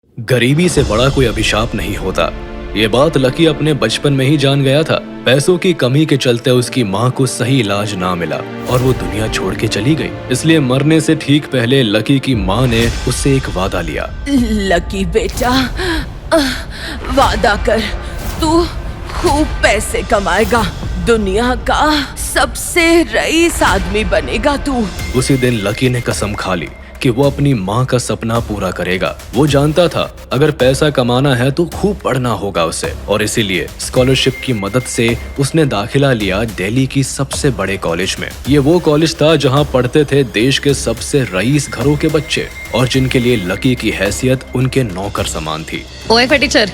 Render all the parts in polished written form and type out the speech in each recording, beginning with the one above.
गरीबी से बड़ा कोई अभिशाप नहीं होता। ये बात लकी अपने बचपन में ही जान गया था। पैसों की कमी के चलते उसकी माँ को सही इलाज ना मिला और वो दुनिया छोड़ के चली गई। इसलिए मरने से ठीक पहले लकी की माँ ने उससे एक वादा लिया। लकी बेटा, वादा कर, तू खूब पैसे कमाएगा, दुनिया का सबसे रईस आदमी बनेगा तू। उसी दिन लकी ने कसम खा ली कि वो अपनी माँ का सपना पूरा करेगा। वो जानता था अगर पैसा कमाना है तो खूब पढ़ना होगा उसे, और इसीलिए स्कॉलरशिप की मदद से उसने दाखिला लिया दिल्ली की सबसे बड़े कॉलेज में। ये वो कॉलेज था जहाँ पढ़ते थे देश के सबसे रईस घरों के बच्चे और जिनके लिए लकी की हैसियत उनके नौकर समान थी। ओए फटीचर,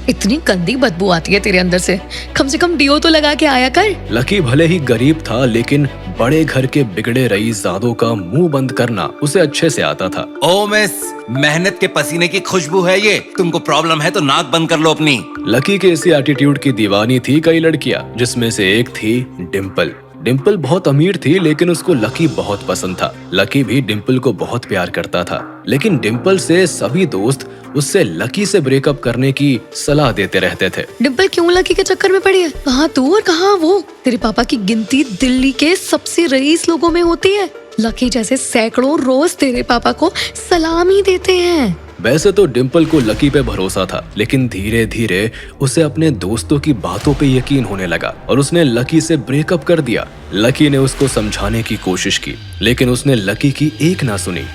इतनी गंदी बदबू आती है तेरे अंदर से कम डीओ तो लगा के आया कर। लकी भले ही गरीब था लेकिन बड़े घर के बिगड़े रईसजादों का मुंह बंद करना उसे अच्छे से आता था। ओ मिस, मेहनत के पसीने की खुशबू है ये। तुमको प्रॉब्लम है तो नाक बंद कर लो अपनी। लकी के इसी एटीट्यूड की दीवानी थी कई लड़कियां, जिसमें से एक थी डिम्पल। डिम्पल बहुत अमीर थी लेकिन उसको लकी बहुत पसंद था। लकी भी डिम्पल को बहुत प्यार करता था, लेकिन डिम्पल से सभी दोस्त उससे लकी से ब्रेकअप करने की सलाह देते रहते थे। डिम्पल क्यों लकी के चक्कर में पड़ी है? कहाँ तू और कहाँ वो? तेरे पापा की गिनती दिल्ली के सबसे रईस लोगों में होती है। लकी जैसे सैकड़ों रोज तेरे पापा को सलामी देते हैं। वैसे तो डिम्पल को लकी पे भरोसा था, लेकिन धीरे धीरे उसे अपने दोस्तों की बातों पे यकीन होने लगा और उसने लकी से ब्रेकअप कर दिया। लकी ने उसको समझाने की कोशिश की, लेकिन उसने लकी की एक ना सुनी।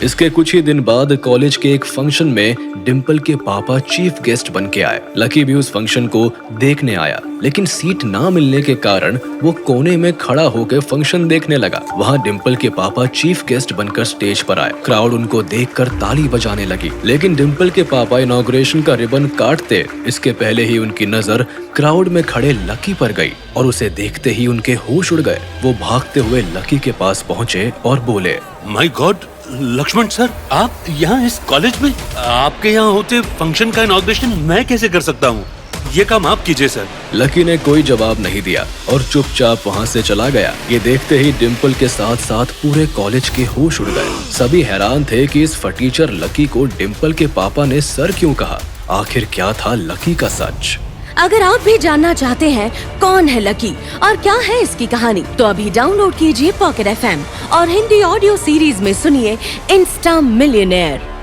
इसके कुछ ही दिन बाद कॉलेज के एक फंक्शन में डिम्पल के पापा चीफ गेस्ट बन के आए। लकी भी उस फंक्शन को देखने आया, लेकिन सीट ना मिलने के कारण वो कोने में खड़ा होकर फंक्शन देखने लगा। वहाँ डिम्पल के पापा चीफ गेस्ट बनकर स्टेज पर आए। क्राउड उनको देखकर ताली बजाने लगी, लेकिन डिम्पल के पापा इनॉग्रेशन का रिबन काटते इसके पहले ही उनकी नजर क्राउड में खड़े लकी पर गई और उसे देखते ही उनके होश उड़ गए। वो भागते हुए लकी के पास पहुँचे और बोले, माय गॉड, लक्ष्मण सर, आप यहाँ इस कॉलेज में? आपके यहाँ होते फंक्शन का इनॉग्रेशन मैं कैसे कर सकता हूँ? ये काम आप कीजिए सर। लकी ने कोई जवाब नहीं दिया और चुपचाप वहाँ से चला गया। ये देखते ही डिम्पल के साथ साथ पूरे कॉलेज के होश उड़ गए। सभी हैरान थे कि इस फटीचर लकी को डिम्पल के पापा ने सर क्यों कहा। आखिर क्या था लकी का सच? अगर आप भी जानना चाहते हैं कौन है लकी और क्या है इसकी कहानी, तो अभी डाउनलोड कीजिए पॉकेट FM और हिंदी ऑडियो सीरीज में सुनिए इंस्टा मिलियनेयर।